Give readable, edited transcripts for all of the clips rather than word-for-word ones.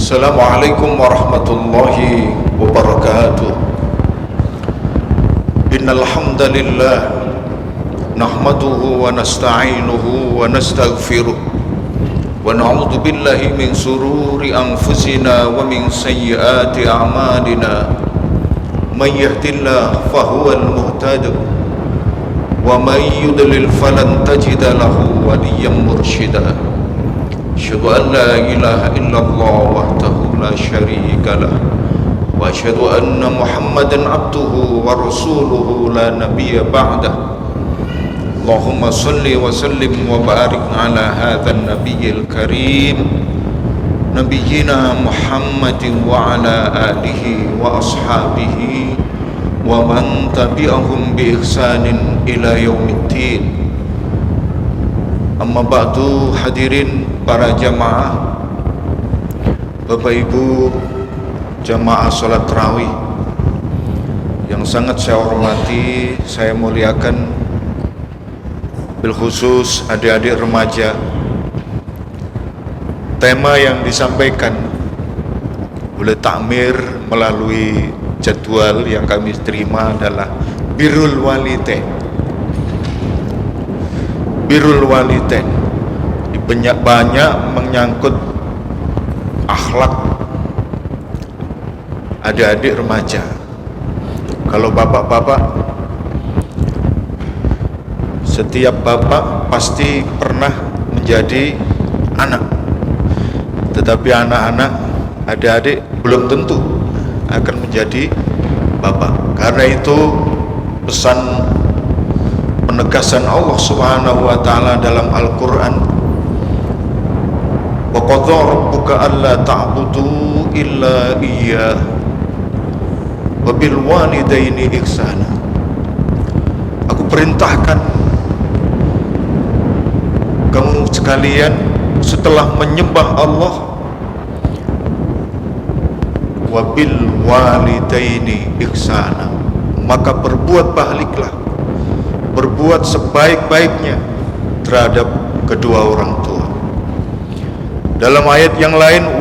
Assalamualaikum warahmatullahi wabarakatuh. Innal hamdalillah nahmaduhu wa nasta'inuhu wa nastaghfiruh wa na'udzu billahi min sururi anfusina wa min sayyiati a'malina. May yahdihillahu fahuwal muhtadi wa may yudlil falan tajida lahu waliyyan mursyida. Asyhadu an la ilaha illallah wahdahu la syarika lah wa asyhadu anna Muhammadan abduhu wa rasuluhu la nabiyya ba'dah. Allahumma salli wa sallim wa barik ala hadzal nabiyil karim nabiyyina Muhammadin wa ala alihi wa ashabihi wa man tabi'ahum bi ihsanin ila yaumiddin. Amma ba'du, hadirin para jamaah, Bapak Ibu jamaah salat tarawih yang sangat saya hormati, saya muliakan, bil khusus adik-adik remaja. Tema yang disampaikan oleh takmir melalui jadwal yang kami terima adalah birrul walidain. Birrul walidain banyak menyangkut akhlak adik-adik remaja. Kalau bapak-bapak, setiap bapak pasti pernah menjadi anak, tetapi anak-anak, adik-adik belum tentu akan menjadi bapak. Karena itu pesan penegasan Allah Subhanahu wa taala dalam Al-Qur'an, wa qadha rabbuka alla ta'budu illa iyyah wa bil walidaini ihsana. Aku perintahkan kamu sekalian setelah menyembah Allah, wa bil walidaini ihsana, maka berbuat baiklah, berbuat sebaik-baiknya terhadap kedua orang tua. Dalam ayat yang lain,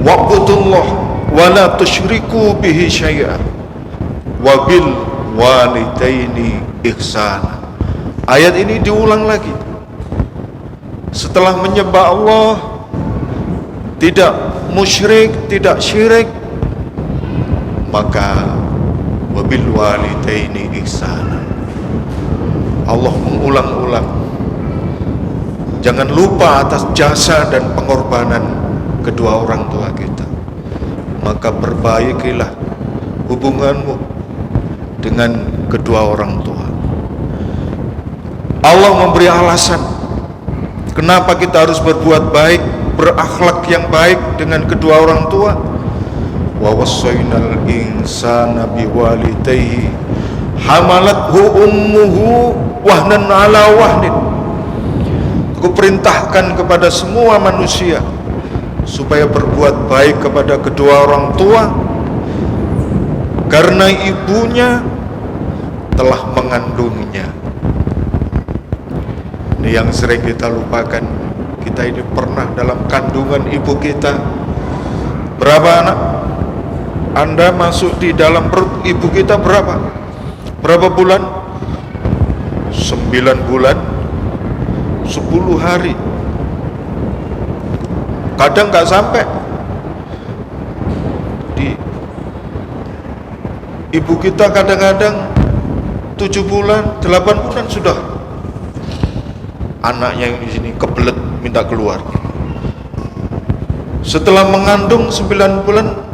wa'budullah wa la tusyriku bihi syai'a wa bil walidaini ihsana. Ayat ini diulang lagi. Setelah menyembah Allah, tidak musyrik, tidak syirik, maka wabil walidaini ihsana. Allah mengulang-ulang, jangan lupa atas jasa dan pengorbanan kedua orang tua kita, maka perbaikilah hubunganmu dengan kedua orang tua. Allah memberi alasan kenapa kita harus berbuat baik, berakhlak yang baik dengan kedua orang tua. Wa wassaynal insana biwalidayhi hamalathu ummuhu wahnan ala wahnin. Aku perintahkan kepada semua manusia supaya berbuat baik kepada kedua orang tua karena ibunya telah mengandungnya. Ini yang sering kita lupakan. Kita ini pernah dalam kandungan ibu kita. Berapa anak? Anda masuk di dalam perut ibu kita berapa? Berapa bulan? 9 bulan 10 hari. Kadang gak sampai. Di ibu kita kadang-kadang 7 bulan 8 bulan sudah anaknya yang di sini kebelet minta keluar. Setelah mengandung 9 bulan,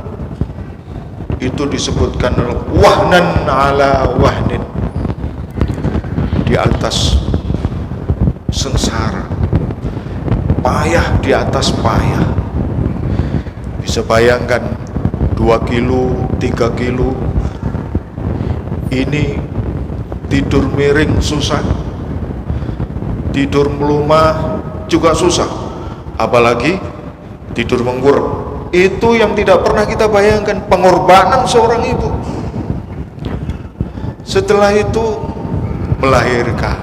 itu disebutkan wahnan ala wahnin, di atas sengsara, payah di atas payah. Bisa bayangkan 2 kilo, 3 kilo, ini tidur miring susah, tidur melumah juga susah, apalagi tidur menggurap. Itu yang tidak pernah kita bayangkan, pengorbanan seorang ibu. Setelah itu melahirkan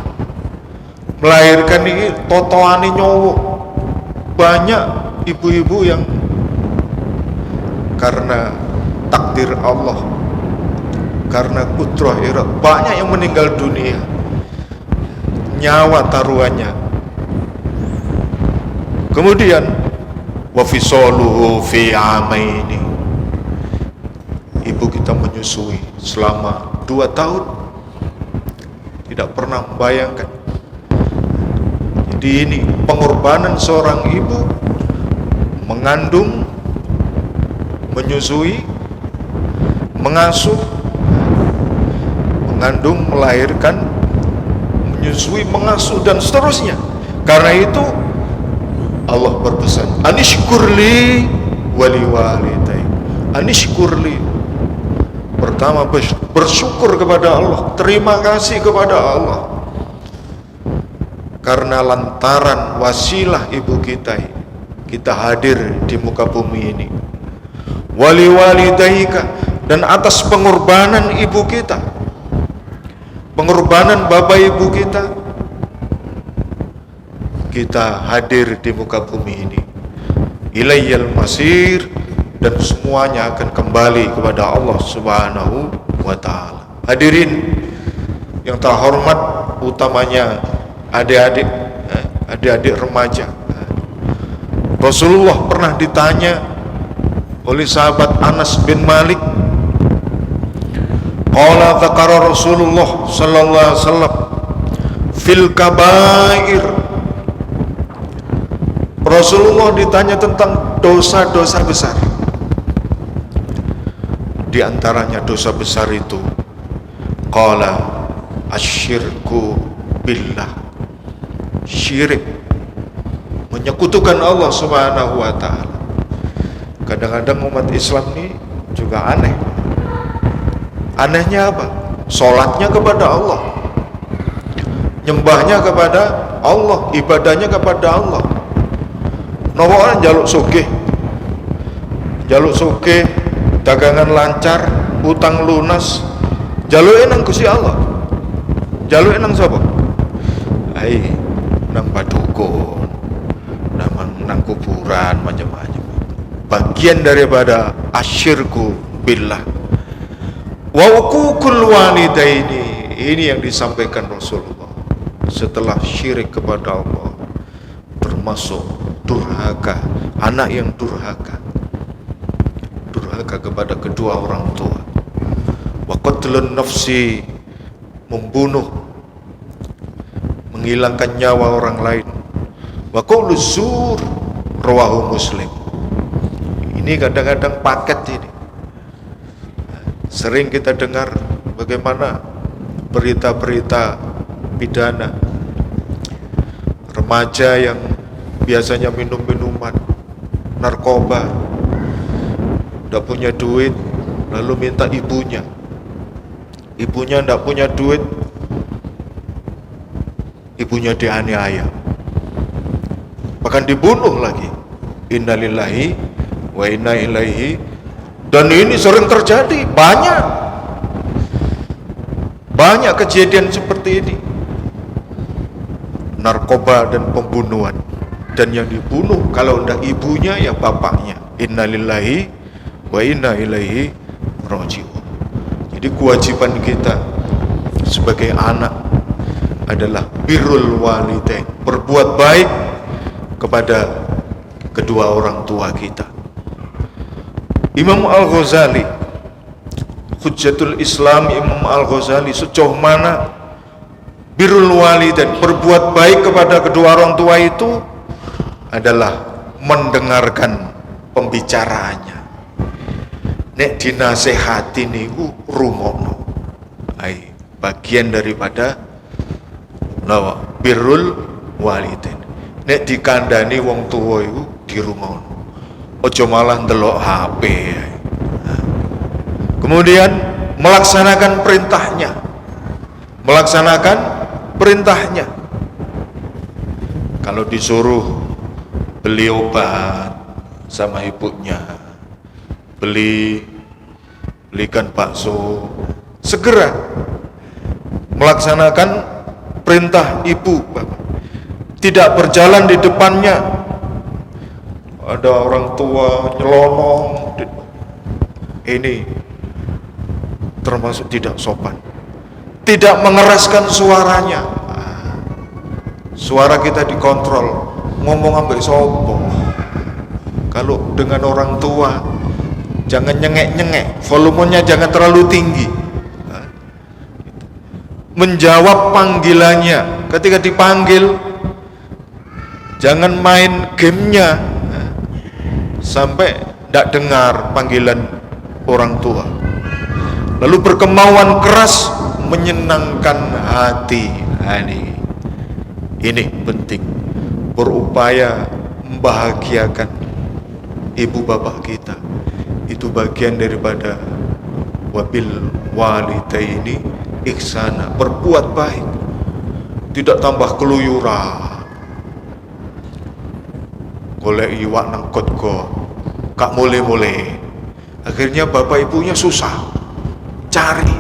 ini totoane nyowo. Banyak ibu-ibu yang karena takdir Allah, karena kudrah irat, banyak yang meninggal dunia, nyawa taruhannya. Kemudian wa fisaluhu fi amaini, ibu kita menyusui selama 2 tahun, tidak pernah membayangkan. Jadi ini pengorbanan seorang ibu mengandung, menyusui, mengasuh, mengandung, melahirkan, menyusui, mengasuh, dan seterusnya. Karena itu Allah berpesan, anishkurli wali walidai. Anishkurli, pertama bersyukur kepada Allah, terima kasih kepada Allah, karena lantaran wasilah ibu kita hadir di muka bumi ini. Wali walidaika, dan atas pengorbanan ibu kita, pengorbanan bapak ibu kita hadir di muka bumi ini. Ilayyal masir, dan semuanya akan kembali kepada Allah Subhanahu wa ta'ala. Hadirin yang terhormat, utamanya adik-adik remaja, Rasulullah pernah ditanya oleh sahabat Anas bin Malik. Qala dzakara Rasulullah sallallahu alaihi wasallam fil kabair. Rasulullah ditanya tentang dosa-dosa besar. Di antaranya dosa besar itu, qala asyirku billah, syirik, menyekutukan Allah Subhanahu wa ta'ala. Kadang-kadang umat Islam ini juga aneh. Anehnya apa? Sholatnya kepada Allah, nyembahnya kepada Allah, ibadahnya kepada Allah. Nopo orang jaluk sugih, dagangan lancar, utang lunas, jaluke nang Gusti Allah. Jaluke nang sapa? Ai, nang padukun, nang kuburan, macam-macam. Bagian daripada asyirku billah. Wa uququl walidaini, ini yang disampaikan Rasulullah setelah syirik kepada Allah, termasuk durhaka, anak yang durhaka kepada kedua orang tua. Wa qatlun nafsi, membunuh, menghilangkan nyawa orang lain. Wa qauluz zur, rawahu Muslim. Ini kadang-kadang paket ini. Sering kita dengar bagaimana berita-berita pidana remaja yang biasanya minum minuman, narkoba, tidak punya duit, lalu minta ibunya tidak punya duit, ibunya dianiaya, bahkan dibunuh lagi. Innalillahi wa inna ilaihi. Dan ini sering terjadi, banyak kejadian seperti ini, narkoba dan pembunuhan. Dan yang dibunuh kalau tidak ibunya ya bapaknya. Innalillahi wa inna ilaihi raji'un. Jadi kewajiban kita sebagai anak adalah birrul walidain, berbuat baik kepada kedua orang tua kita. Imam Al-Ghazali, Hujjatul Islam, Imam Al-Ghazali, sejauh mana birrul walidain, berbuat baik kepada kedua orang tua itu adalah mendengarkan pembicaraannya. Nek dinasehati niku rumono. Ai, bagian daripada birrul walidain. Nek dikandani wong tuwa iku dirungono. Ojo malah ndelok HP. Kemudian melaksanakan perintahnya. Kalau disuruh beli obat sama ibunya, belikan bakso, segera melaksanakan perintah ibu. Tidak berjalan di depannya, ada orang tua nyelonong, ini termasuk tidak sopan. Tidak mengeraskan suaranya, suara kita dikontrol, ngomong ambek sopo. Kalau dengan orang tua jangan nyengek-nyengek, volumenya jangan terlalu tinggi. Menjawab panggilannya, ketika dipanggil jangan main gamenya sampai tidak dengar panggilan orang tua. Lalu berkemauan keras menyenangkan hati. Ini penting, berupaya membahagiakan ibu bapak kita. Itu bagian daripada wabil walidaini ihsana, berbuat baik, tidak tambah keluyuran. Golek iwak nang kotko, kak mule-mule. Akhirnya bapak ibunya susah cari.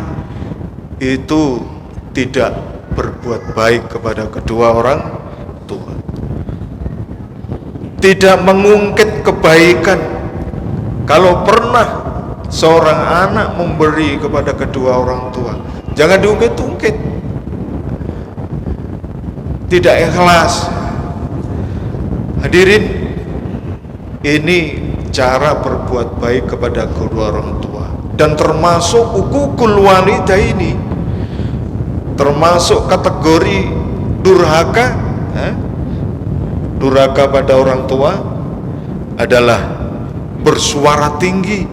Itu tidak berbuat baik kepada kedua orang tua. Tidak mengungkit kebaikan. Kalau pernah seorang anak memberi kepada kedua orang tua, jangan diungkit-ungkit. Tidak ikhlas. Hadirin, ini cara berbuat baik kepada kedua orang tua, dan termasuk hukukul walidaini, termasuk kategori durhaka. Durhaka pada orang tua adalah bersuara tinggi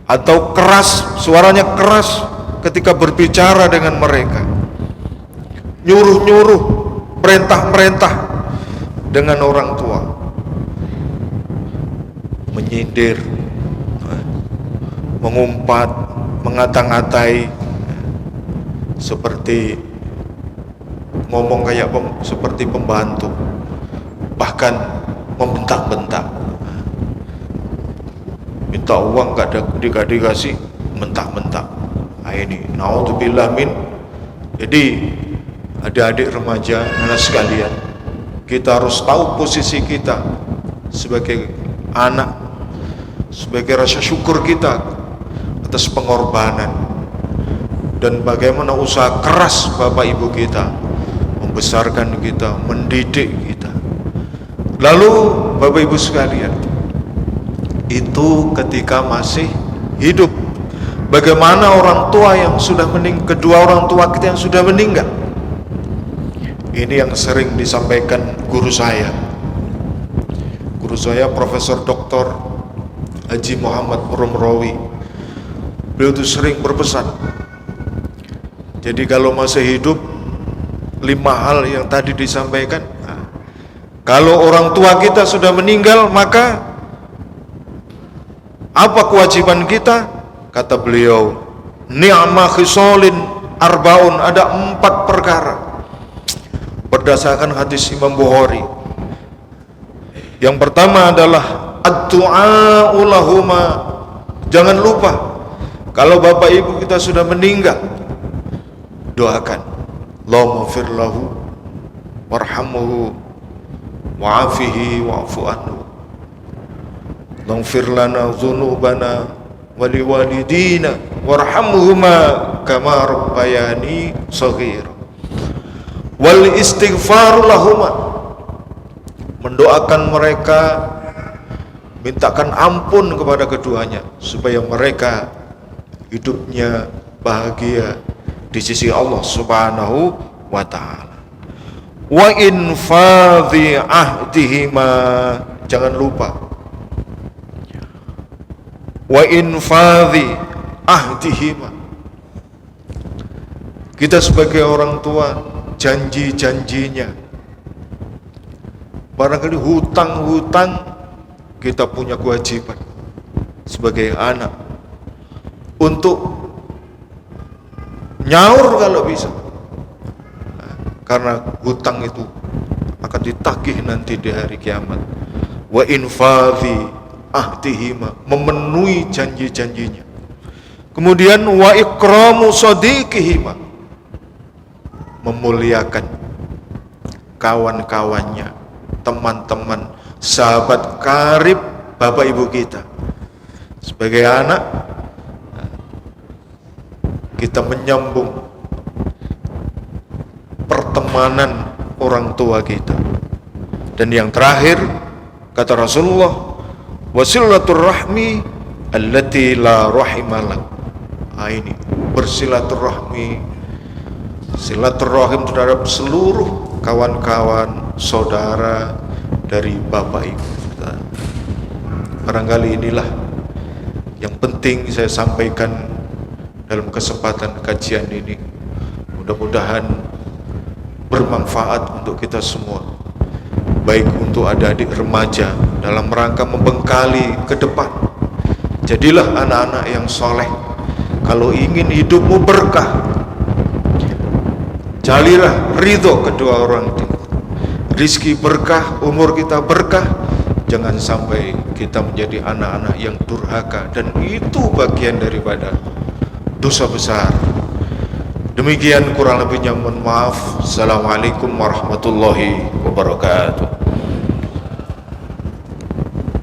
atau keras, suaranya keras ketika berbicara dengan mereka, nyuruh-nyuruh, perintah-perintah dengan orang tua, menyindir, mengumpat, mengata-ngatai, seperti ngomong kayak seperti pembantu, bahkan membentak-bentak. Minta uang gak dikasih, bentak-bentak. Ini naudzubillah min. Jadi adik-adik remaja, anak sekalian, kita harus tahu posisi kita sebagai anak, sebagai rasa syukur kita atas pengorbanan, dan bagaimana usaha keras bapak ibu kita membesarkan kita, mendidik kita. Lalu bapak ibu sekalian, itu ketika masih hidup. Bagaimana orang tua yang sudah meninggal, kedua orang tua kita yang sudah meninggal? Ini yang sering disampaikan guru saya. Guru saya Profesor Dr. Haji Muhammad Romrawi. Beliau itu sering berpesan. Jadi kalau masih hidup, 5 hal yang tadi disampaikan. Kalau orang tua kita sudah meninggal, maka apa kewajiban kita? Kata beliau, ni'ma khisalin arbaun, ada 4 perkara. Berdasarkan hadis Imam Bukhari. Yang pertama adalah ad-du'a'u lahuma. Jangan lupa, kalau bapak ibu kita sudah meninggal, doakan. Allahumma fir lahu warhamhu wa'afihi wa'fu anhu. Ighfir lana dzunubana wa liwalidina warhamhuma kama rabbayani shaghira. Wal istighfar lahuma, mendoakan mereka, mintakan ampun kepada keduanya supaya mereka hidupnya bahagia di sisi Allah Subhanahu wa ta'ala. Wa infadhi ahdihima, jangan lupa, wa infadhi ahdihima, kita sebagai orang tua, janji-janjinya. Barangkali hutang-hutang, kita punya kewajiban sebagai anak untuk nyaur kalau bisa, karena hutang itu akan ditagih nanti di hari kiamat. Wa infadhi ahdihima, memenuhi janji-janjinya. Kemudian wa ikramu sadiqihima, memuliakan kawan-kawannya, teman-teman, sahabat karib bapak ibu kita. Sebagai anak, kita menyambung pertemanan orang tua kita. Dan yang terakhir, kata Rasulullah, wasilatul rahmi allati la rahimalak. Ini bersilaturahmi, silaturahim terhadap seluruh kawan-kawan, saudara dari bapak ibu kita. Barangkali inilah yang penting saya sampaikan dalam kesempatan kajian ini. Mudah-mudahan bermanfaat untuk kita semua, baik untuk adik-adik remaja dalam rangka membekali ke depan. Jadilah anak-anak yang soleh. Kalau ingin hidupmu berkah, carilah ridho kedua orang tua. Rizki berkah, umur kita berkah. Jangan sampai kita menjadi anak-anak yang durhaka, dan itu bagian daripada dosa besar. Demikian kurang lebihnya, mohon maaf. Assalamualaikum warahmatullahi wabarakatuh.